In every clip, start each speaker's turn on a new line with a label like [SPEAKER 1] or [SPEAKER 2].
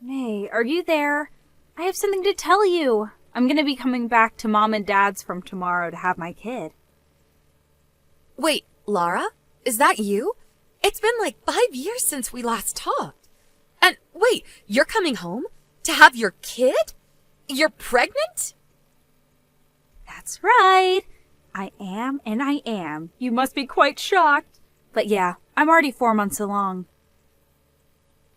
[SPEAKER 1] May, are you there? I have something to tell you. I'm gonna be coming back to Mom and Dad's from tomorrow to have my kid.
[SPEAKER 2] Wait, Lara? Is that you? It's been like 5 years since we last talked. And wait, you're coming home? To have your kid? You're pregnant?
[SPEAKER 1] That's right. I am and I am. You must be quite shocked. But yeah, I'm already 4 months along.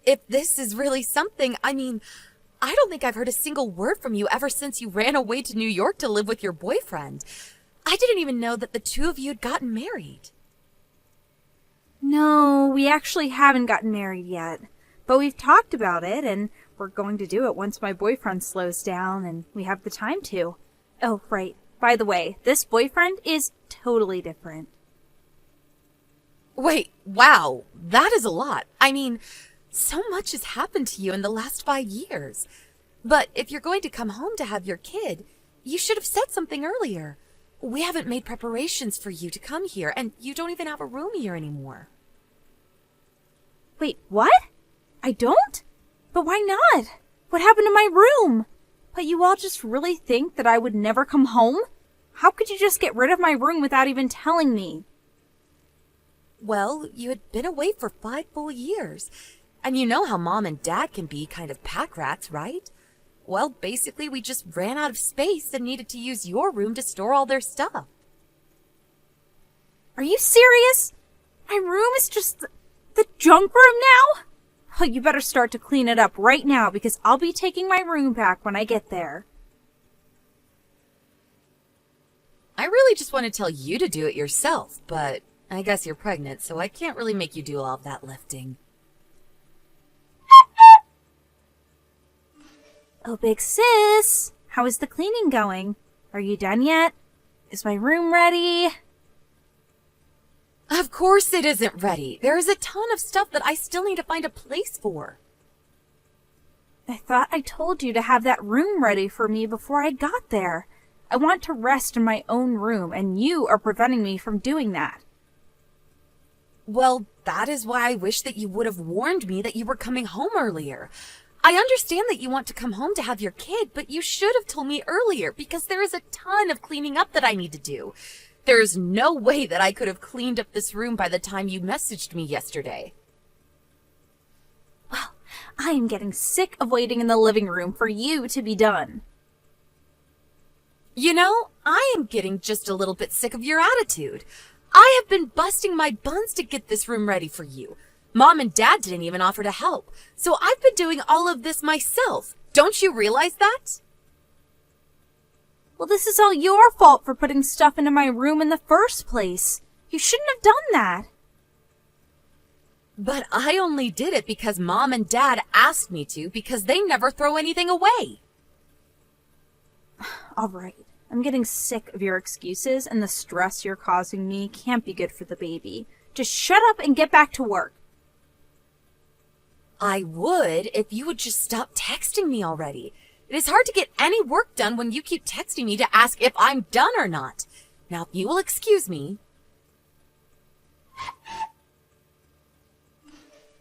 [SPEAKER 2] If this is really something, I don't think I've heard a single word from you ever since you ran away to New York to live with your boyfriend. I didn't even know that the two of you had gotten married.
[SPEAKER 1] No, we actually haven't gotten married yet. But we've talked about it, and we're going to do it once my boyfriend slows down and we have the time to. Oh, right. By the way, this boyfriend is totally different.
[SPEAKER 2] Wait, wow, that is a lot. So much has happened to you in the last 5 years. But if you're going to come home to have your kid, you should have said something earlier. We haven't made preparations for you to come here, and you don't even have a room here anymore.
[SPEAKER 1] Wait, what? I don't? But why not? What happened to my room? But you all just really think that I would never come home? How could you just get rid of my room without even telling me?
[SPEAKER 2] Well, you had been away for 5 full years. And you know how Mom and Dad can be kind of pack rats, right? Well, basically, we just ran out of space and needed to use your room to store all their stuff.
[SPEAKER 1] Are you serious? My room is just the junk room now? Well, you better start to clean it up right now because I'll be taking my room back when I get there.
[SPEAKER 2] I really just want to tell you to do it yourself, but I guess you're pregnant, so I can't really make you do all of that lifting.
[SPEAKER 1] Oh, big sis, how is the cleaning going? Are you done yet? Is my room ready?
[SPEAKER 2] Of course it isn't ready. There is a ton of stuff that I still need to find a place for.
[SPEAKER 1] I thought I told you to have that room ready for me before I got there. I want to rest in my own room, and you are preventing me from doing that.
[SPEAKER 2] Well, that is why I wish that you would have warned me that you were coming home earlier. I understand that you want to come home to have your kid, but you should have told me earlier because there is a ton of cleaning up that I need to do. There is no way that I could have cleaned up this room by the time you messaged me yesterday.
[SPEAKER 1] Well, I am getting sick of waiting in the living room for you to be done.
[SPEAKER 2] You know, I am getting just a little bit sick of your attitude. I have been busting my buns to get this room ready for you. Mom and Dad didn't even offer to help, so I've been doing all of this myself. Don't you realize that?
[SPEAKER 1] Well, this is all your fault for putting stuff into my room in the first place. You shouldn't have done that.
[SPEAKER 2] But I only did it because Mom and Dad asked me to because they never throw anything away.
[SPEAKER 1] All right. I'm getting sick of your excuses, and the stress you're causing me can't be good for the baby. Just shut up and get back to work.
[SPEAKER 2] I would if you would just stop texting me already. It is hard to get any work done when you keep texting me to ask if I'm done or not. Now, if you will excuse me.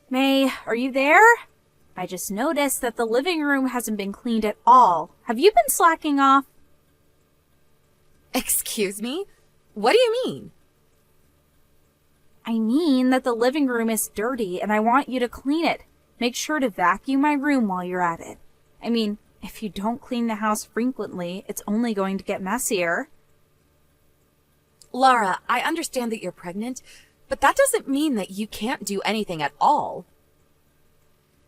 [SPEAKER 1] May, are you there? I just noticed that the living room hasn't been cleaned at all. Have you been slacking off?
[SPEAKER 2] Excuse me? What do you mean?
[SPEAKER 1] I mean that the living room is dirty and I want you to clean it. Make sure to vacuum my room while you're at it. I mean, if you don't clean the house frequently, it's only going to get messier.
[SPEAKER 2] Lara, I understand that you're pregnant, but that doesn't mean that you can't do anything at all.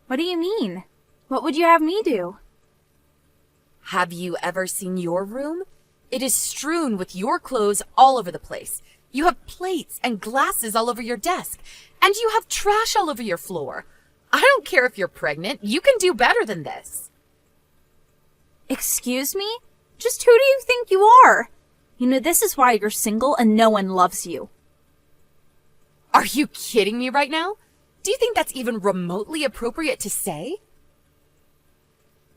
[SPEAKER 1] What do you mean? What would you have me do?
[SPEAKER 2] Have you ever seen your room? It is strewn with your clothes all over the place. You have plates and glasses all over your desk, and you have trash all over your floor. I don't care if you're pregnant. You can do better than this.
[SPEAKER 1] Excuse me? Just who do you think you are? You know, this is why you're single and no one loves you.
[SPEAKER 2] Are you kidding me right now? Do you think that's even remotely appropriate to say?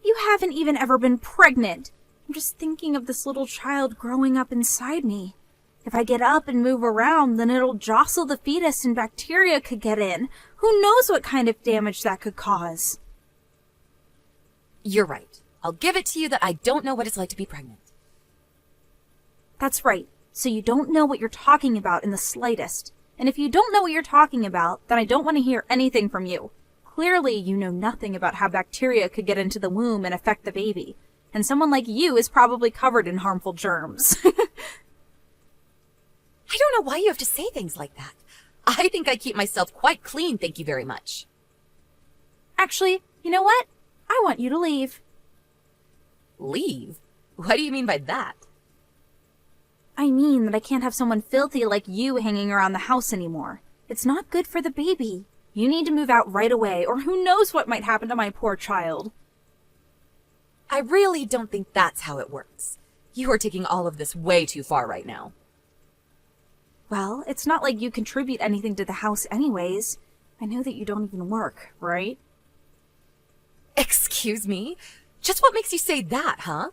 [SPEAKER 1] You haven't even ever been pregnant. I'm just thinking of this little child growing up inside me. If I get up and move around, then it'll jostle the fetus and bacteria could get in. Who knows what kind of damage that could cause?
[SPEAKER 2] You're right. I'll give it to you that I don't know what it's like to be pregnant.
[SPEAKER 1] That's right. So you don't know what you're talking about in the slightest. And if you don't know what you're talking about, then I don't want to hear anything from you. Clearly, you know nothing about how bacteria could get into the womb and affect the baby. And someone like you is probably covered in harmful germs.
[SPEAKER 2] I don't know why you have to say things like that. I think I keep myself quite clean, thank you very much.
[SPEAKER 1] Actually, you know what? I want you to leave.
[SPEAKER 2] Leave? What do you mean by that?
[SPEAKER 1] I mean that I can't have someone filthy like you hanging around the house anymore. It's not good for the baby. You need to move out right away, or who knows what might happen to my poor child.
[SPEAKER 2] I really don't think that's how it works. You are taking all of this way too far right now.
[SPEAKER 1] Well, it's not like you contribute anything to the house anyways. I know that you don't even work, right?
[SPEAKER 2] Excuse me? Just what makes you say that, huh?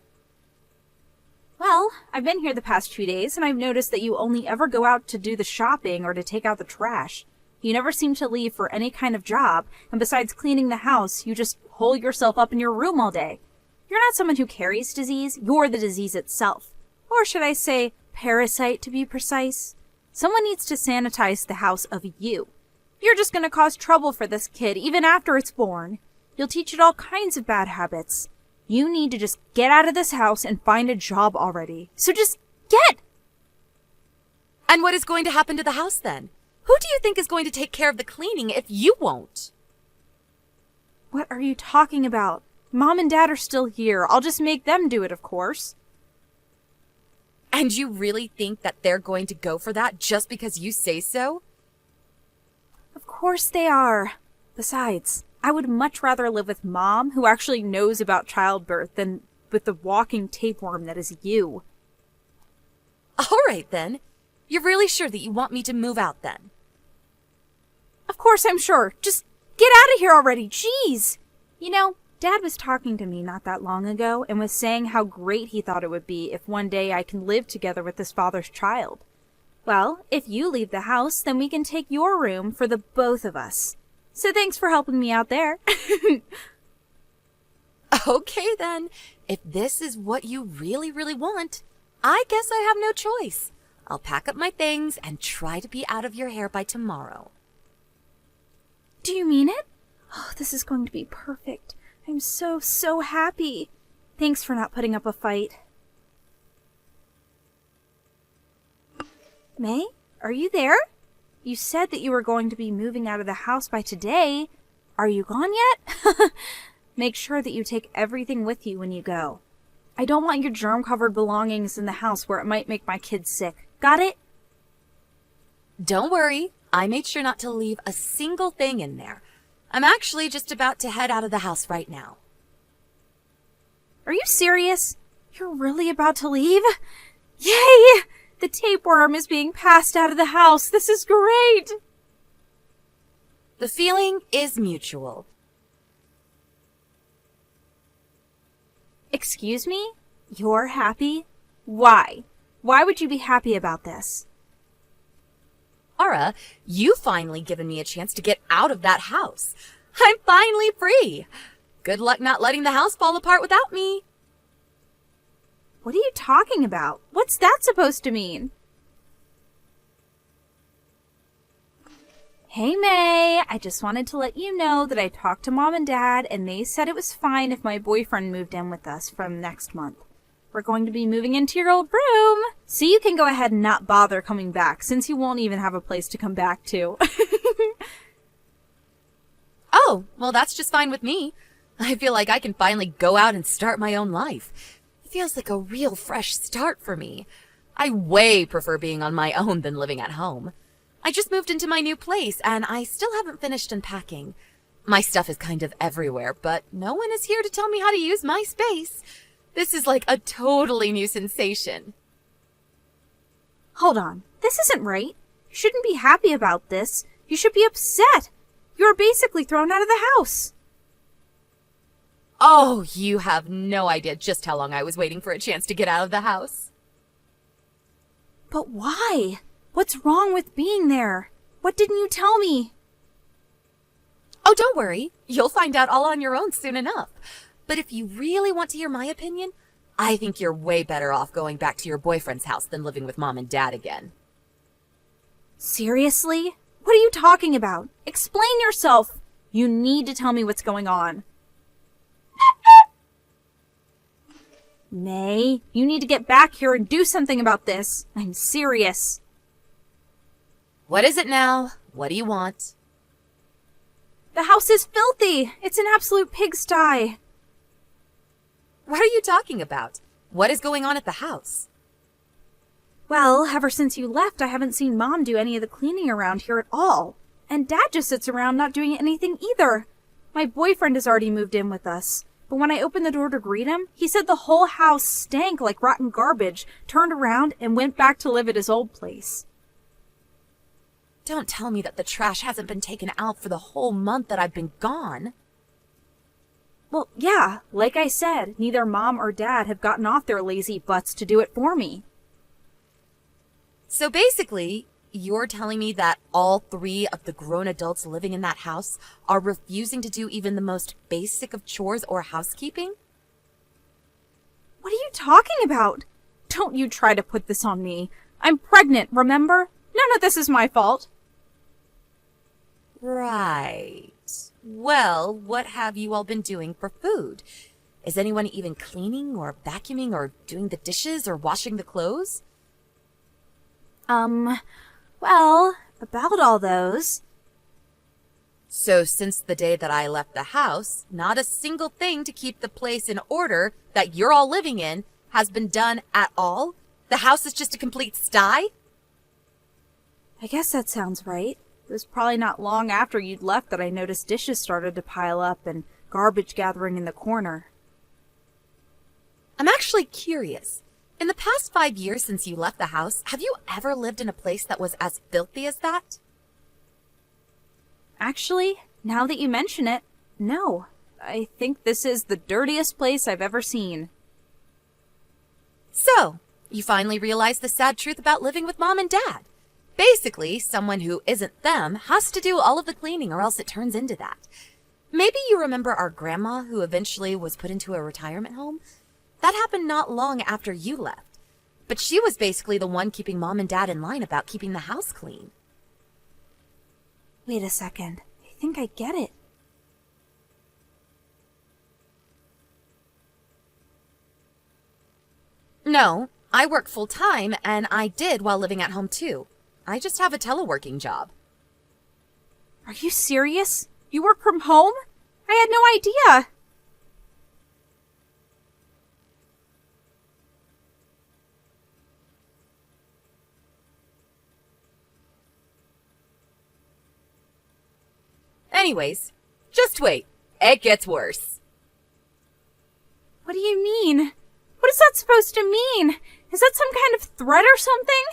[SPEAKER 1] Well, I've been here the past 2 days, and I've noticed that you only ever go out to do the shopping or to take out the trash. You never seem to leave for any kind of job, and besides cleaning the house, you just hole yourself up in your room all day. You're not someone who carries disease, you're the disease itself. Or should I say, parasite to be precise? Someone needs to sanitize the house of you. You're just going to cause trouble for this kid, even after it's born. You'll teach it all kinds of bad habits. You need to just get out of this house and find a job already. So just get!
[SPEAKER 2] And what is going to happen to the house then? Who do you think is going to take care of the cleaning if you won't?
[SPEAKER 1] What are you talking about? Mom and Dad are still here. I'll just make them do it, of course.
[SPEAKER 2] And you really think that they're going to go for that just because you say so?
[SPEAKER 1] Of course they are. Besides, I would much rather live with Mom, who actually knows about childbirth, than with the walking tapeworm that is you.
[SPEAKER 2] All right, then. You're really sure that you want me to move out, then?
[SPEAKER 1] Of course I'm sure. Just get out of here already. Jeez. You know, Dad was talking to me not that long ago and was saying how great he thought it would be if one day I can live together with his father's child. Well, if you leave the house, then we can take your room for the both of us. So thanks for helping me out there.
[SPEAKER 2] Okay, then. If this is what you really, really want, I guess I have no choice. I'll pack up my things and try to be out of your hair by tomorrow.
[SPEAKER 1] Do you mean it? Oh, this is going to be perfect. I'm so happy. Thanks for not putting up a fight. May, are you there? You said that you were going to be moving out of the house by today. Are you gone yet? Make sure that you take everything with you when you go. I don't want your germ-covered belongings in the house where it might make my kids sick. Got it?
[SPEAKER 2] Don't worry. I made sure not to leave a single thing in there. I'm actually just about to head out of the house right now.
[SPEAKER 1] Are you serious? You're really about to leave? Yay! The tapeworm is being passed out of the house. This is great!
[SPEAKER 2] The feeling is mutual.
[SPEAKER 1] Excuse me? You're happy? Why? Why would you be happy about this?
[SPEAKER 2] Aura, you finally given me a chance to get out of that house. I'm finally free. Good luck not letting the house fall apart without me.
[SPEAKER 1] What are you talking about? What's that supposed to mean? Hey, May, I just wanted to let you know that I talked to Mom and Dad, and they said it was fine if my boyfriend moved in with us from next month. We're going to be moving into your old room, so you can go ahead and not bother coming back, since you won't even have a place to come back to.
[SPEAKER 2] Oh, well, that's just fine with me. I feel like I can finally go out and start my own life. It feels like a real fresh start for me. I way prefer being on my own than living at home. I just moved into my new place, and I still haven't finished unpacking. My stuff is kind of everywhere, but no one is here to tell me how to use my space. This is like a totally new sensation.
[SPEAKER 1] Hold on. This isn't right. You shouldn't be happy about this. You should be upset. You're basically thrown out of the house.
[SPEAKER 2] Oh, you have no idea just how long I was waiting for a chance to get out of the house.
[SPEAKER 1] But why? What's wrong with being there? What didn't you tell me?
[SPEAKER 2] Oh, don't worry. You'll find out all on your own soon enough. But if you really want to hear my opinion, I think you're way better off going back to your boyfriend's house than living with Mom and Dad again.
[SPEAKER 1] Seriously? What are you talking about? Explain yourself. You need to tell me what's going on. May, you need to get back here and do something about this. I'm serious.
[SPEAKER 2] What is it now? What do you want?
[SPEAKER 1] The house is filthy. It's an absolute pigsty.
[SPEAKER 2] What are you talking about? What is going on at the house?
[SPEAKER 1] Well, ever since you left, I haven't seen Mom do any of the cleaning around here at all. And Dad just sits around not doing anything either. My boyfriend has already moved in with us. But when I opened the door to greet him, he said the whole house stank like rotten garbage, turned around, and went back to live at his old place.
[SPEAKER 2] Don't tell me that the trash hasn't been taken out for the whole month that I've been gone.
[SPEAKER 1] Well, yeah, like I said, neither Mom or Dad have gotten off their lazy butts to do it for me.
[SPEAKER 2] So basically, you're telling me that all 3 of the grown adults living in that house are refusing to do even the most basic of chores or housekeeping?
[SPEAKER 1] What are you talking about? Don't you try to put this on me. I'm pregnant, remember? None of this is my fault.
[SPEAKER 2] Right. Well, what have you all been doing for food? Is anyone even cleaning or vacuuming or doing the dishes or washing the clothes?
[SPEAKER 1] Well, about all those.
[SPEAKER 2] So since the day that I left the house, not a single thing to keep the place in order that you're all living in has been done at all? The house is just a complete sty?
[SPEAKER 1] I guess that sounds right. It was probably not long after you'd left that I noticed dishes started to pile up and garbage gathering in the corner.
[SPEAKER 2] I'm actually curious. In the past 5 years since you left the house, have you ever lived in a place that was as filthy as that?
[SPEAKER 1] Actually, now that you mention it, no. I think this is the dirtiest place I've ever seen.
[SPEAKER 2] So, you finally realized the sad truth about living with Mom and Dad. Basically, someone who isn't them has to do all of the cleaning or else it turns into that. Maybe you remember our grandma who eventually was put into a retirement home? That happened not long after you left. But she was basically the one keeping Mom and Dad in line about keeping the house clean.
[SPEAKER 1] Wait a second. I think I get it.
[SPEAKER 2] No, I work full-time and I did while living at home too. I just have a teleworking job.
[SPEAKER 1] Are you serious? You work from home? I had no idea.
[SPEAKER 2] Anyways, just wait. It gets worse.
[SPEAKER 1] What do you mean? What is that supposed to mean? Is that some kind of threat or something?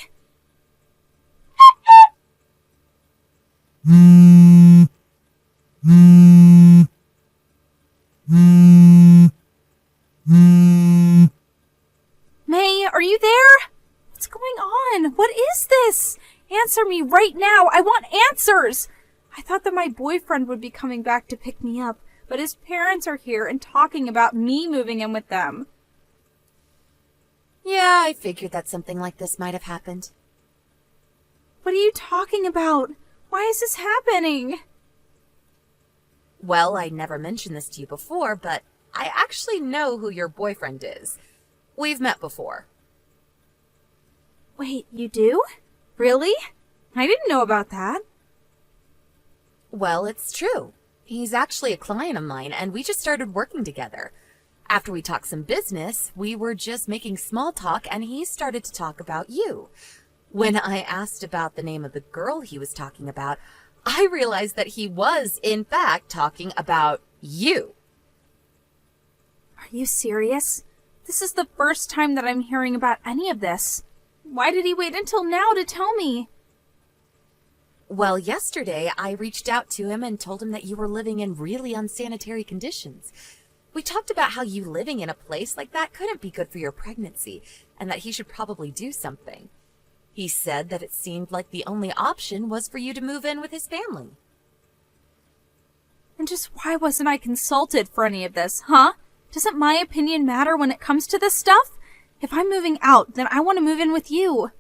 [SPEAKER 1] May, are you there? What's going on? What is this? Answer me right now. I want answers. I thought that my boyfriend would be coming back to pick me up, but his parents are here and talking about me moving in with them.
[SPEAKER 2] Yeah, I figured that something like this might have happened.
[SPEAKER 1] What are you talking about? Why is this happening?
[SPEAKER 2] Well, I never mentioned this to you before, but I actually know who your boyfriend is. We've met before.
[SPEAKER 1] Wait, you do? Really? I didn't know about that.
[SPEAKER 2] Well, it's true. He's actually a client of mine, and we just started working together. After we talked some business, we were just making small talk, and he started to talk about you. When I asked about the name of the girl he was talking about, I realized that he was, in fact, talking about you.
[SPEAKER 1] Are you serious? This is the first time that I'm hearing about any of this. Why did he wait until now to tell me?
[SPEAKER 2] Well, yesterday I reached out to him and told him that you were living in really unsanitary conditions. We talked about how you living in a place like that couldn't be good for your pregnancy, and that he should probably do something. He said that it seemed like the only option was for you to move in with his family.
[SPEAKER 1] And just why wasn't I consulted for any of this, huh? Doesn't my opinion matter when it comes to this stuff? If I'm moving out, then I want to move in with you.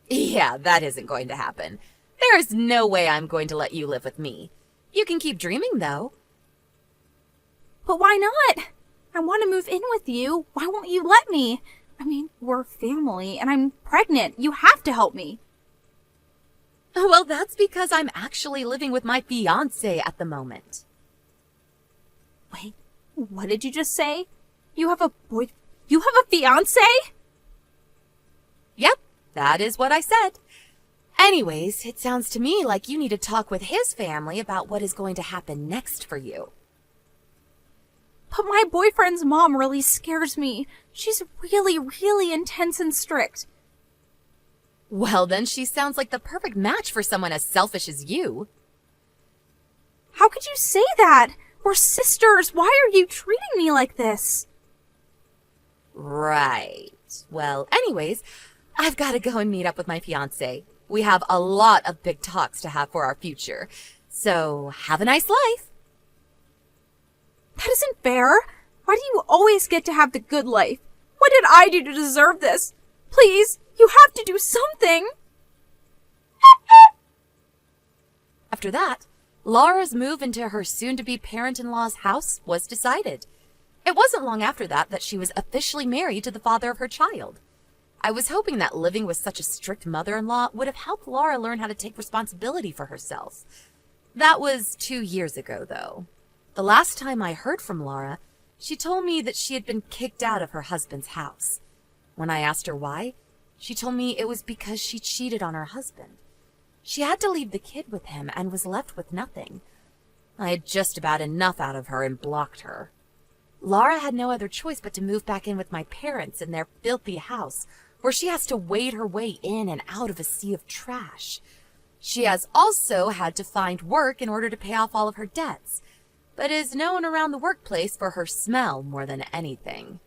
[SPEAKER 2] Yeah, that isn't going to happen. There is no way I'm going to let you live with me. You can keep dreaming, though.
[SPEAKER 1] But why not? I want to move in with you. Why won't you let me? I mean, we're family, and I'm pregnant. You have to help me.
[SPEAKER 2] Well, that's because I'm actually living with my fiancé at the moment.
[SPEAKER 1] Wait, what did you just say? You have a fiancé?
[SPEAKER 2] Yep, that is what I said. Anyways, it sounds to me like you need to talk with his family about what is going to happen next for you.
[SPEAKER 1] But my boyfriend's mom really scares me. She's really intense and strict.
[SPEAKER 2] Well, then she sounds like the perfect match for someone as selfish as you.
[SPEAKER 1] How could you say that? We're sisters. Why are you treating me like this?
[SPEAKER 2] Right. Well, anyways, I've got to go and meet up with my fiancé. We have a lot of big talks to have for our future. So, have a nice life.
[SPEAKER 1] That isn't fair. Why do you always get to have the good life? What did I do to deserve this? Please, you have to do something.
[SPEAKER 2] After that, Laura's move into her soon-to-be parent-in-law's house was decided. It wasn't long after that she was officially married to the father of her child. I was hoping that living with such a strict mother-in-law would have helped Laura learn how to take responsibility for herself. That was 2 years ago, though. The last time I heard from Laura, she told me that she had been kicked out of her husband's house. When I asked her why, she told me it was because she cheated on her husband. She had to leave the kid with him and was left with nothing. I had just about enough out of her and blocked her. Laura had no other choice but to move back in with my parents in their filthy house, where she has to wade her way in and out of a sea of trash. She has also had to find work in order to pay off all of her debts, but is known around the workplace for her smell more than anything.